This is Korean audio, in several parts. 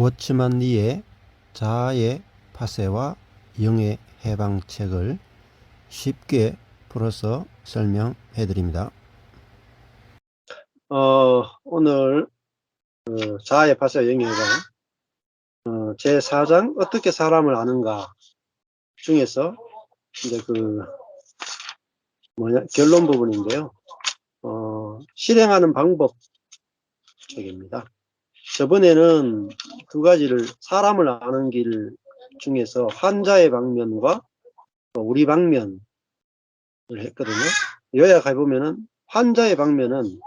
워츠만 리의 자아의 파쇄와 영의 해방책을 쉽게 풀어서 설명해 드립니다. 오늘 자아의 파쇄와 영의 해방 제4장 어떻게 사람을 아는가 중에서 이제 결론 부분인데요. 실행하는 방법 책입니다. 저번에는 두 가지를 사람을 아는 길 중에서 환자의 방면과 우리 방면을 했거든요. 요약해 보면은 환자의 방면은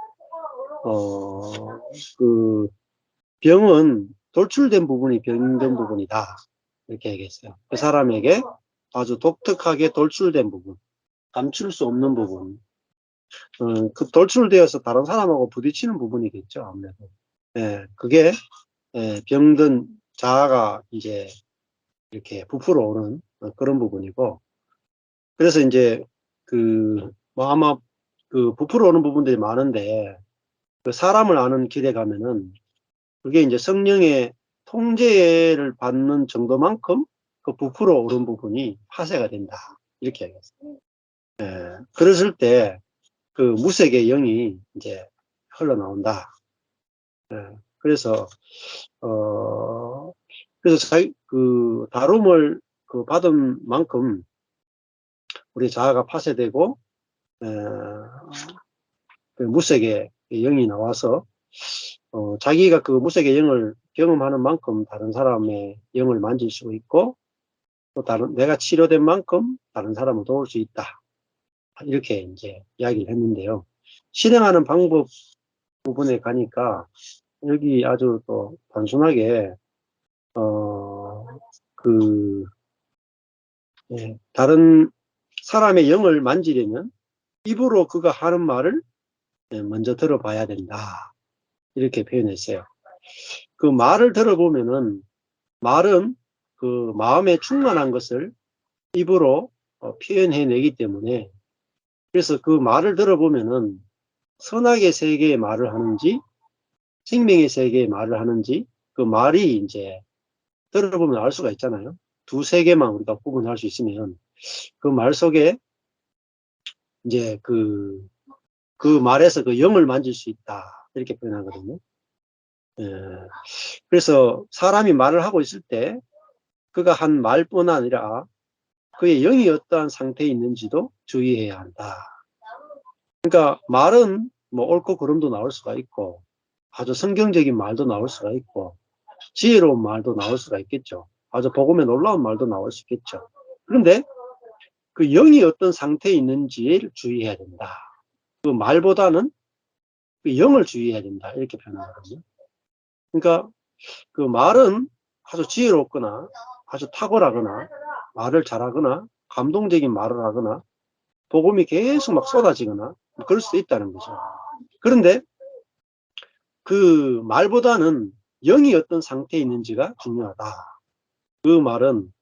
병은 돌출된 부분이 병든 부분이다 이렇게 얘기했어요. 그 사람에게 아주 독특하게 돌출된 부분, 감출 수 없는 부분, 그 돌출되어서 다른 사람하고 부딪히는 부분이겠죠 아무래도. 그게 병든 자아가 이제 이렇게 부풀어 오는 그런 부분이고, 그래서 이제 아마 부풀어 오는 부분들이 많은데, 그 사람을 아는 길에 가면은 그게 이제 성령의 통제를 받는 정도만큼 그 부풀어 오른 부분이 파쇄가 된다 이렇게 얘기했어요. 그랬을 때 그 무색의 영이 이제 흘러나온다. 그래서 다룸을 받은 만큼 우리 자아가 파쇄되고, 그 무색의 영이 나와서 자기가 그 무색의 영을 경험하는 만큼 다른 사람의 영을 만질 수 있고, 또 내가 치료된 만큼 다른 사람을 도울 수 있다. 이렇게 이제 이야기를 했는데요. 실행하는 방법 부분에 가니까 여기 아주 또 단순하게 다른 사람의 영을 만지려면 입으로 그가 하는 말을 먼저 들어봐야 된다. 이렇게 표현했어요. 그 말을 들어보면은 말은 그 마음에 충만한 것을 입으로 표현해내기 때문에, 그래서 그 말을 들어보면은 선악의 세계의 말을 하는지 생명의 세계의 말을 하는지 그 말이 이제 들어보면 알 수가 있잖아요. 두 세계만 우리가 구분할 수 있으면 그 말 속에 이제 그 말에서 그 영을 만질 수 있다 이렇게 표현하거든요. 그래서 사람이 말을 하고 있을 때 그가 한 말뿐 아니라 그의 영이 어떠한 상태에 있는지도 주의해야 한다. 그러니까 말은 뭐 옳고 그름도 나올 수가 있고 아주 성경적인 말도 나올 수가 있고 지혜로운 말도 나올 수가 있겠죠. 아주 복음에 놀라운 말도 나올 수 있겠죠. 그런데 그 영이 어떤 상태에 있는지를 주의해야 된다. 그 말보다는 그 영을 주의해야 된다. 이렇게 표현하거든요. 그러니까 그 말은 아주 지혜롭거나 아주 탁월하거나 말을 잘하거나 감동적인 말을 하거나 복음이 계속 막 쏟아지거나 그럴 수도 있다는 거죠. 그런데 그 말보다는 영이 어떤 상태에 있는지가 중요하다. 그 말은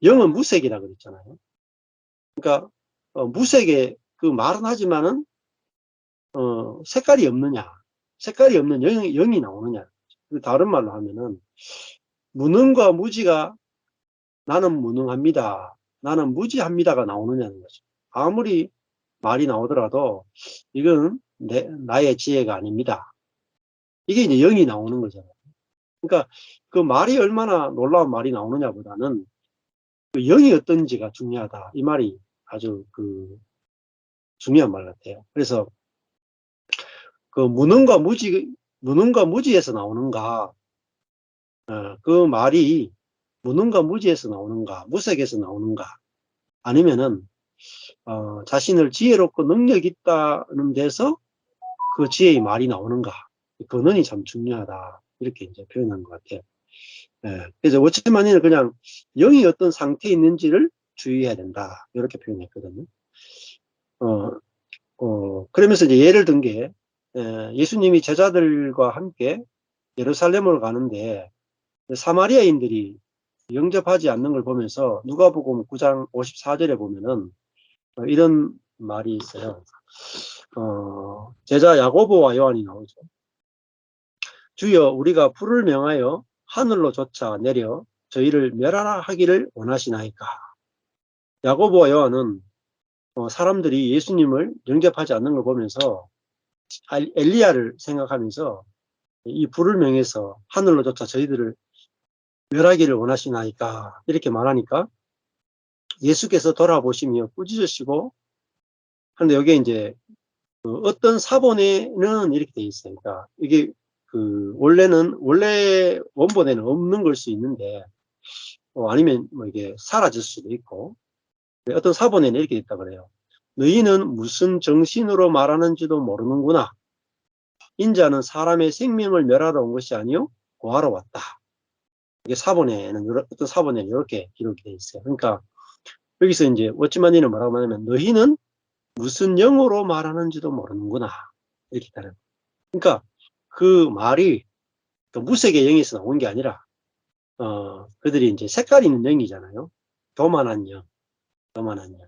영은 무색이라 그랬잖아요. 그러니까 무색의 그 말은 하지만은 색깔이 없느냐, 색깔이 없는 영이 나오느냐. 다른 말로 하면은 무능과 무지가 나는 무능합니다, 나는 무지합니다가 나오느냐는 거죠. 아무리 말이 나오더라도 이건 나의 지혜가 아닙니다. 이게 이제 영이 나오는 거잖아요. 그러니까 그 말이 얼마나 놀라운 말이 나오느냐보다는 그 영이 어떤지가 중요하다. 이 말이 아주 중요한 말 같아요. 그래서 그 무능과 무지에서 나오는가, 그 말이 무능과 무지에서 나오는가, 무색에서 나오는가, 아니면은 자신을 지혜롭고 능력 있다는 데서 그 지혜의 말이 나오는가, 근원이 참 중요하다. 이렇게 이제 표현한 것 같아요. 그래서 워치만이는 그냥 영이 어떤 상태에 있는지를 주의해야 된다. 이렇게 표현했거든요. 그러면서 이제 예를 든 게, 예수님이 제자들과 함께 예루살렘을 가는데 사마리아인들이 영접하지 않는 걸 보면서 누가복음 9장 54절에 보면은 이런 말이 있어요. 제자 야고보와 요한이 나오죠. 주여, 우리가 불을 명하여 하늘로조차 내려 저희를 멸하기를 원하시나이까. 야고보와 요한은 사람들이 예수님을 영접하지 않는 걸 보면서 엘리야를 생각하면서 이 불을 명해서 하늘로조차 저희들을 멸하기를 원하시나이까 이렇게 말하니까 예수께서 돌아보시며 꾸짖으시고 하는데 여기에 이제 어떤 사본에는 이렇게 돼 있어요. 그러니까 이게 원래 원본에는 없는 걸 수 있는데 아니면 뭐 이게 사라질 수도 있고 어떤 사본에는 이렇게 있다 그래요. 너희는 무슨 정신으로 말하는지도 모르는구나. 인자는 사람의 생명을 멸하러 온 것이 아니요 구하러 왔다. 이게 어떤 사본에는 이렇게 기록이 돼 있어요. 그러니까 여기서 이제 워치만니는 뭐라고 하냐면 너희는 무슨 영어로 말하는지도 모르는구나. 이렇게 따른. 그러니까 그 말이 그 무색의 영에서 나온 게 아니라 그들이 이제 색깔이 있는 영이잖아요. 교만한 영, 교만한 영.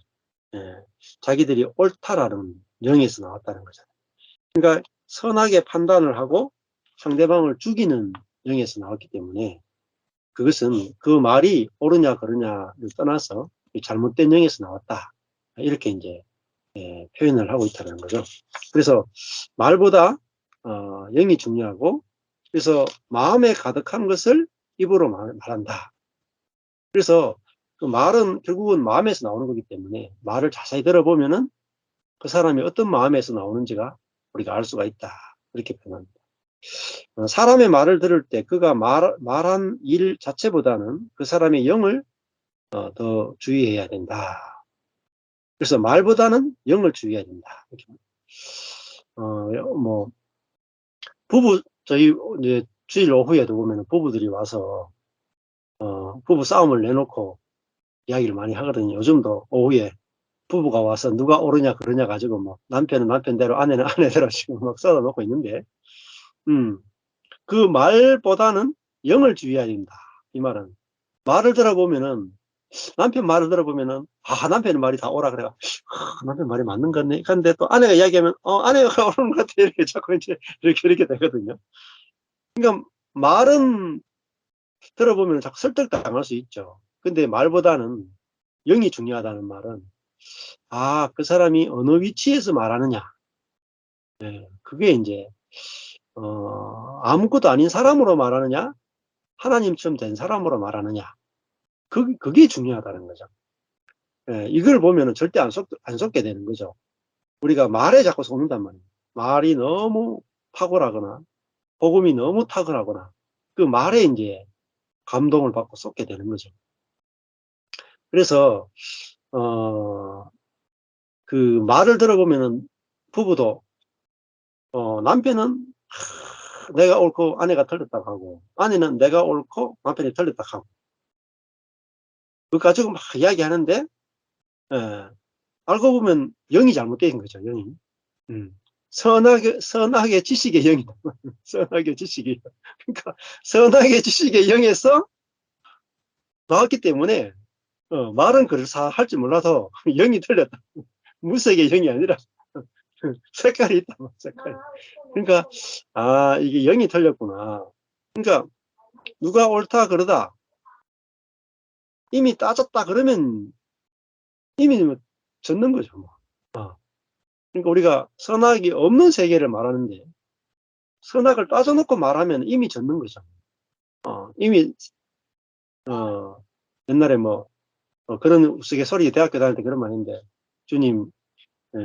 예, 자기들이 옳다라는 영에서 나왔다는 거잖아요. 그러니까 선하게 판단을 하고 상대방을 죽이는 영에서 나왔기 때문에 그것은 그 말이 옳으냐 그르냐를 떠나서 잘못된 영에서 나왔다. 이렇게 이제 표현을 하고 있다는 거죠. 그래서 말보다 영이 중요하고 그래서 마음에 가득한 것을 입으로 말한다. 그래서 그 말은 결국은 마음에서 나오는 거기 때문에 말을 자세히 들어보면은 그 사람이 어떤 마음에서 나오는지가 우리가 알 수가 있다. 그렇게 표현합니다. 사람의 말을 들을 때 그가 말한 일 자체보다는 그 사람의 영을 더 주의해야 된다. 그래서 말보다는 영을 주의해야 된다. 이렇게. 뭐 저희 이제 주일 오후에도 보면 부부들이 와서 부부 싸움을 내놓고 이야기를 많이 하거든요. 요즘도 오후에 부부가 와서 누가 옳으냐 그러냐 가지고 뭐 남편은 남편대로 아내는 아내대로 지금 막 썰어놓고 있는데 그 말보다는 영을 주의해야 된다. 이 말은 말을 들어보면은 남편 말을 들어보면은 남편 말이 다 옳아 그래. 남편 말이 맞는 거네. 근데 또 아내가 이야기하면 아내가 옳은 것 같아 이렇게 자꾸 이제 이렇게 되거든요. 그러니까 말은 들어보면 자꾸 설득당할 수 있죠. 근데 말보다는 영이 중요하다는 말은 그 사람이 어느 위치에서 말하느냐. 네, 그게 이제 아무것도 아닌 사람으로 말하느냐, 하나님처럼 된 사람으로 말하느냐. 그게 중요하다는 거죠. 네, 이걸 보면은 절대 안 속게 되는 거죠. 우리가 말에 자꾸 속는단 말이에요. 말이 너무 탁월하거나 복음이 너무 탁월하거나 그 말에 이제 감동을 받고 속게 되는 거죠. 그래서 그 말을 들어보면은 부부도 남편은 내가 옳고 아내가 틀렸다고 하고 아내는 내가 옳고 남편이 틀렸다고 하고 그거 가지고 막 이야기하는데 알고 보면 영이 잘못된 거죠. 영이. 선하게 지식의 영이다. 선하게 지식의 영. 그러니까 선하게 지식의 영에서 나왔기 때문에 말은 그럴싸할지 몰라도 영이 틀렸다. 무색의 영이 아니라 색깔이 있다. 색깔이. 그러니까 이게 영이 틀렸구나. 그러니까 누가 옳다 그러다 이미 따졌다 그러면 이미 뭐 졌는 거죠. 뭐. 그러니까 우리가 선악이 없는 세계를 말하는데 선악을 따져놓고 말하면 이미 졌는 거죠. 이미 옛날에 뭐 그런 우스갯소리 대학교 다닐 때 그런 말인데 주님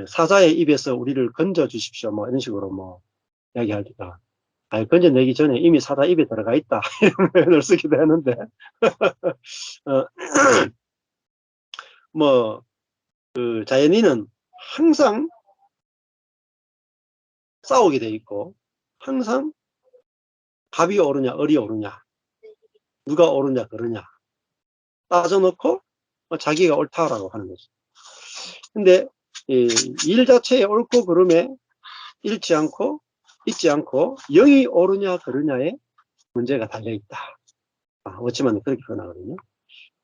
사자의 입에서 우리를 건져 주십시오. 뭐 이런 식으로 뭐 이야기할 때가 건져내기 전에 이미 사자 입에 들어가 있다. 이런 표현을 쓰기도 하는데 어, 그 자연인은 항상 싸우게 돼 있고 항상 갑이 오르냐 을이 오르냐 누가 오르냐 그러냐 따져놓고 자기가 옳다라고 하는 거죠. 근데 일 자체의 옳고 그름에 잃지 않고 있지 않고 영이 오르냐 그르냐에 문제가 달려있다. 어찌만 그렇게 표현하거든요.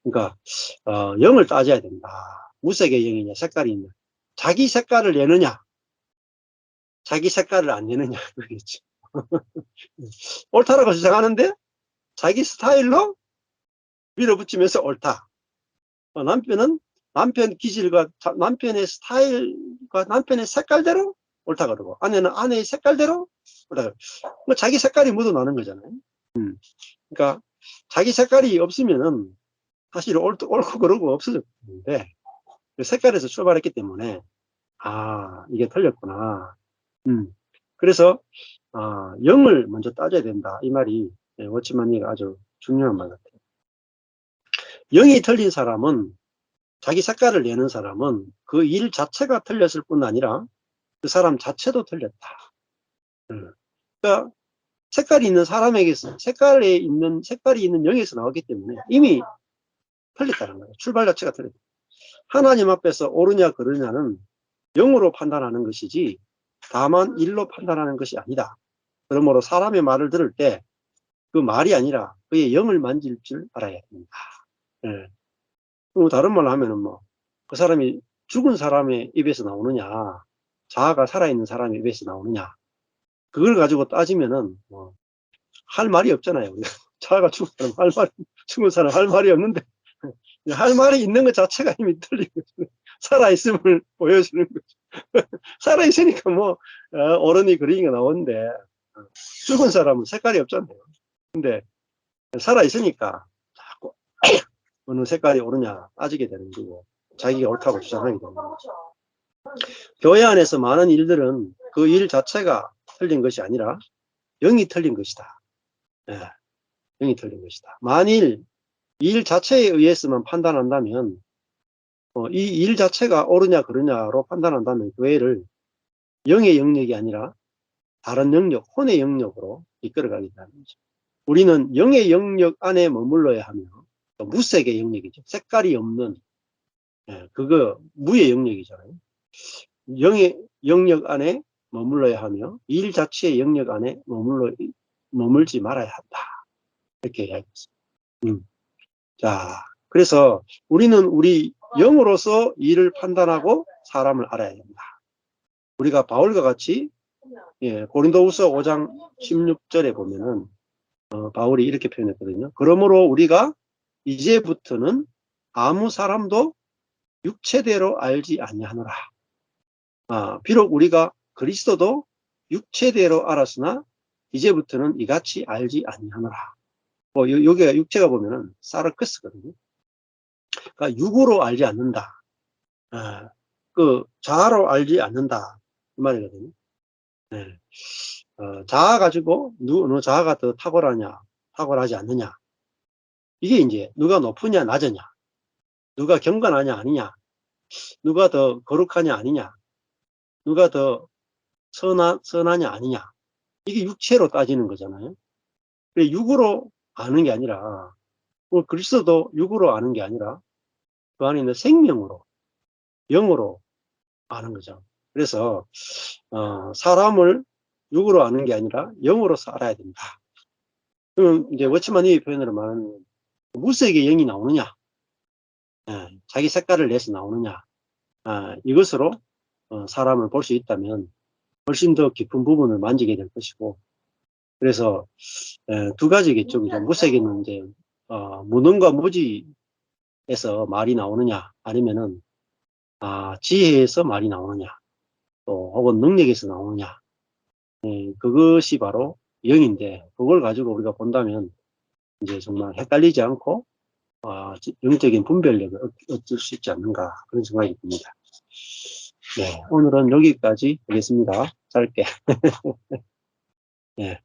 그러니까 영을 따져야 된다. 무색의 영이냐 색깔이 있냐 자기 색깔을 내느냐 자기 색깔을 안 내느냐 그러겠죠. 옳다라고 주장하는데 자기 스타일로 밀어붙이면서 옳다. 남편은 남편 기질과 남편의 스타일과 남편의 색깔대로 옳다 그러고, 아내는 아내의 색깔대로 옳다 그러고. 뭐 자기 색깔이 묻어나는 거잖아요. 그러니까 자기 색깔이 없으면은 사실 옳고 그러고 없어졌는데, 그 색깔에서 출발했기 때문에 이게 틀렸구나. 그래서 영을 먼저 따져야 된다, 이 말이 워치만니가 아주 중요한 말 같아요. 영이 틀린 사람은, 자기 색깔을 내는 사람은 그 일 자체가 틀렸을 뿐 아니라 그 사람 자체도 틀렸다. 그러니까 색깔이 있는 사람에게서, 색깔이 있는 영에서 나왔기 때문에 이미 틀렸다는 거예요. 출발 자체가 틀렸다. 하나님 앞에서 옳으냐 그르냐는 영으로 판단하는 것이지 다만 일로 판단하는 것이 아니다. 그러므로 사람의 말을 들을 때 그 말이 아니라 그의 영을 만질 줄 알아야 됩니다. 다른 말로 하면은 그 사람이 죽은 사람의 입에서 나오느냐, 자아가 살아있는 사람의 입에서 나오느냐, 그걸 가지고 따지면은 할 말이 없잖아요. 자아가 죽은 사람 할 말이 없는데 할 말이 있는 것 자체가 이미 틀린 거죠. 살아있음을 보여주는 거죠. 살아있으니까 어른이 그리기가 나오는데, 죽은 사람은 색깔이 없잖아요. 근데 살아있으니까 자꾸 어느 색깔이 옳으냐 따지게 되는 거고, 자기가 옳다고 주장하게 되는 거죠. 교회 안에서 많은 일들은 그 일 자체가 틀린 것이 아니라 영이 틀린 것이다. 영이 틀린 것이다. 만일 일 자체에 의해서만 판단한다면, 이 일 자체가 옳으냐 그르냐로 판단한다면 교회를 영의 영역이 아니라 다른 영역, 혼의 영역으로 이끌어가게 되는 거죠. 우리는 영의 영역 안에 머물러야 하며, 무색의 영역이죠. 색깔이 없는, 그거 무의 영역이잖아요. 영의 영역 안에 머물러야 하며 일 자체의 영역 안에 머물지 말아야 한다. 이렇게 이야기했습니다. 자, 그래서 우리는 우리 영으로서 일을 판단하고 사람을 알아야 됩니다. 우리가 바울과 같이 고린도후서 5장 16절에 보면은 바울이 이렇게 표현했거든요. 그러므로 우리가 이제부터는 아무 사람도 육체대로 알지 아니하노라. 비록 우리가 그리스도도 육체대로 알았으나 이제부터는 이같이 알지 아니하노라. 여기가 육체가 보면은 사르크스거든요. 그러니까 육으로 알지 않는다. 그 자아로 알지 않는다, 이 말이거든요. 자아 가지고 어느 자아가 더 탁월하냐, 탁월하지 않느냐, 이게 이제 누가 높으냐 낮으냐, 누가 경건하냐 아니냐, 누가 더 거룩하냐 아니냐, 누가 더 선하냐 아니냐, 이게 육체로 따지는 거잖아요. 육으로 아는 게 아니라, 그리스도도 육으로 아는 게 아니라 그 안에 있는 생명으로, 영으로 아는 거죠. 그래서 사람을 육으로 아는 게 아니라 영으로서 알아야 된다. 그럼 이제 워치만이 표현으로 말하는 무색의 영이 나오느냐, 자기 색깔을 내서 나오느냐, 이것으로 사람을 볼 수 있다면 훨씬 더 깊은 부분을 만지게 될 것이고, 그래서 두 가지겠죠. 그죠? 무색에는 이제 무능과 무지에서 말이 나오느냐, 아니면은 지혜에서 말이 나오느냐, 또 혹은 능력에서 나오느냐, 그것이 바로 영인데, 그걸 가지고 우리가 본다면 이제 정말 헷갈리지 않고 영적인 분별력을 얻을 수 있지 않는가, 그런 생각이 듭니다. 네, 오늘은 여기까지 하겠습니다. 짧게. 네.